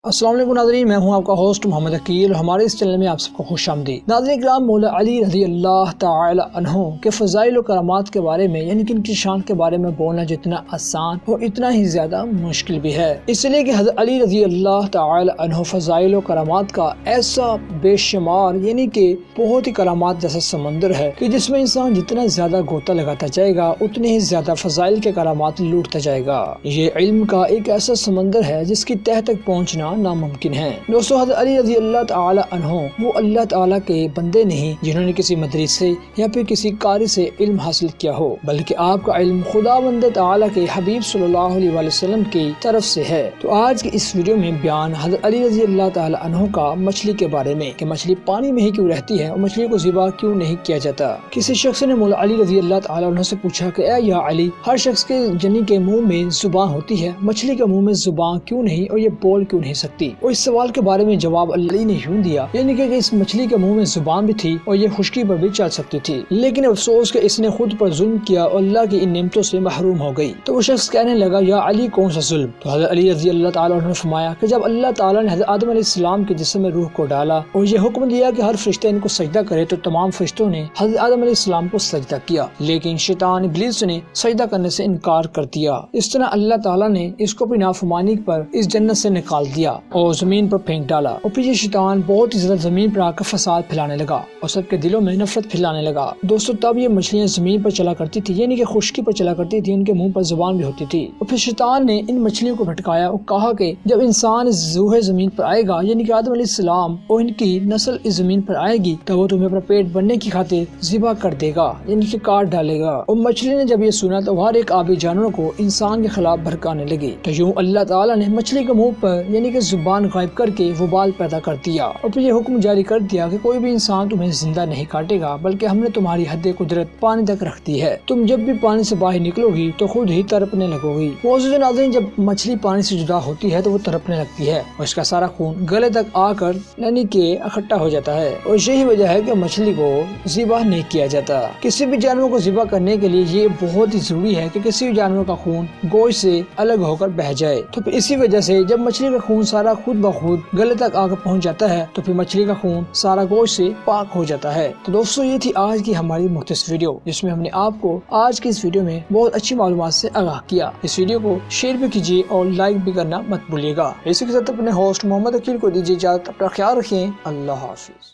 السلام علیکم ناظرین، میں ہوں آپ کا ہوسٹ محمد عقیل۔ ہمارے اس چینل میں آپ سب کو خوش آمدید۔ ناظرین کرام، مولا علی رضی اللہ تعالی عنہ کے فضائل و کرامات کے بارے میں یعنی کہ ان کی شان کے بارے میں بولنا جتنا آسان اور اتنا ہی زیادہ مشکل بھی ہے، اس لیے کہ حضرت علی رضی اللہ تعالی عنہ فضائل و کرامات کا ایسا بے شمار یعنی کہ بہت ہی کرامات جیسا سمندر ہے کہ جس میں انسان جتنا زیادہ غوطہ لگاتا جائے گا اتنے ہی زیادہ فضائل کے کرامات لوٹتا جائے گا۔ یہ علم کا ایک ایسا سمندر ہے جس کی تہہ تک پہنچنا ناممکن ہے۔ دوستو، حضرت علی رضی اللہ تعالی عنہ وہ اللہ تعالی کے بندے نہیں جنہوں نے کسی مدرسے یا پھر کسی قاری سے علم حاصل کیا ہو، بلکہ آپ کا علم خداوند تعالی کے حبیب صلی اللہ علیہ وآلہ وسلم کی طرف سے ہے۔ تو آج کی اس ویڈیو میں بیان حضرت علی رضی اللہ تعالی عنہ کا مچھلی کے بارے میں کہ مچھلی پانی میں ہی کیوں رہتی ہے اور مچھلی کو ذبح کیوں نہیں کیا جاتا۔ کسی شخص نے مولا علی رضی اللہ تعالی عنہ سے پوچھا کہ اے یا علی، ہر شخص کے جنی کے منہ میں زبان ہوتی ہے، مچھلی کے منہ میں زبان کیوں نہیں اور یہ بول کیوں نہیں سکتی؟ اور اس سوال کے بارے میں جواب علی نے یوں دیا، یعنی کہ اس مچھلی کے منہ میں زبان بھی تھی اور یہ خشکی پر بھی چل سکتی تھی، لیکن افسوس کہ اس نے خود پر ظلم کیا اور اللہ کی ان نعمتوں سے محروم ہو گئی۔ تو وہ شخص کہنے لگا، یا علی کون سا ظلم؟ تو حضرت علی رضی اللہ تعالی عنہ نے فرمایا کہ جب اللہ تعالی نے حضرت آدم علیہ السلام کے جسم میں روح کو ڈالا اور یہ حکم دیا کہ ہر فرشتہ ان کو سجدہ کرے، تو تمام فرشتوں نے حضرت آدم علیہ السلام کو سجدہ کیا، لیکن شیطان ابلیس نے سجدہ کرنے سے انکار کر دیا۔ اس طرح اللہ تعالی نے اس کو اپنی نافرمانی پر اس جنت سے نکال دیا اور زمین پر پھینک ڈالا، اور پھر یہ شیطان بہت ہی زیادہ زمین پر آ کر فساد پھیلانے لگا اور سب کے دلوں میں نفرت پھیلانے لگا۔ دوستو، تب یہ مچھلیاں زمین پر چلا کرتی تھی، یعنی کہ خشکی پر چلا کرتی تھی، ان کے منہ پر زبان بھی ہوتی تھی۔ اور پھر شیطان نے ان مچھلیوں کو بھٹکایا اور کہا کہ جب انسان اس روح زمین پر آئے گا، یعنی کہ آدم علیہ السلام اور ان کی نسل اس زمین پر آئے گی، تو وہ تمہیں اپنا پیٹ بھرنے کی خاطر ذبح کر دے گا، یعنی کہ کاٹ ڈالے گا۔ اور مچھلی نے جب یہ سنا تو ہر ایک آبی جانوروں کو انسان کے خلاف بھڑکانے لگی۔ تو یوں اللہ تعالیٰ نے مچھلی کے منہ پر یعنی کہ زبان غائب کر کے وبال پیدا کر دیا، اور پھر یہ حکم جاری کر دیا کہ کوئی بھی انسان تمہیں زندہ نہیں کاٹے گا، بلکہ ہم نے تمہاری حد قدرت پانی تک رکھ دی ہے، تم جب بھی پانی سے باہر نکلو گی تو خود ہی تڑپنے لگو گی۔ معزز ناظرین، جب مچھلی پانی سے جدا ہوتی ہے تو وہ تڑپنے لگتی ہے اور اس کا سارا خون گلے تک آ کر یعنی کہ اکٹھا ہو جاتا ہے، اور یہی وجہ ہے کہ مچھلی کو ذبح نہیں کیا جاتا۔ کسی بھی جانور کو ذبح کرنے کے لیے یہ بہت ہی ضروری ہے کہ کسی بھی جانور کا خون گوشت سے الگ ہو کر بہہ جائے۔ تو پھر اسی وجہ سے جب مچھلی کا خون سارا خود بخود گلے تک آ کر پہنچ جاتا ہے تو پھر مچھلی کا خون سارا گوشت سے پاک ہو جاتا ہے۔ تو دوستو، یہ تھی آج کی ہماری مختصر ویڈیو، جس میں ہم نے آپ کو آج کی اس ویڈیو میں بہت اچھی معلومات سے آگاہ کیا۔ اس ویڈیو کو شیئر بھی کیجیے اور لائک بھی کرنا مت بھولیے گا۔ اسی کے ساتھ اپنے ہوسٹ محمد عقیل کو دیجیے اجازت، اپنا خیال رکھیں، اللہ حافظ۔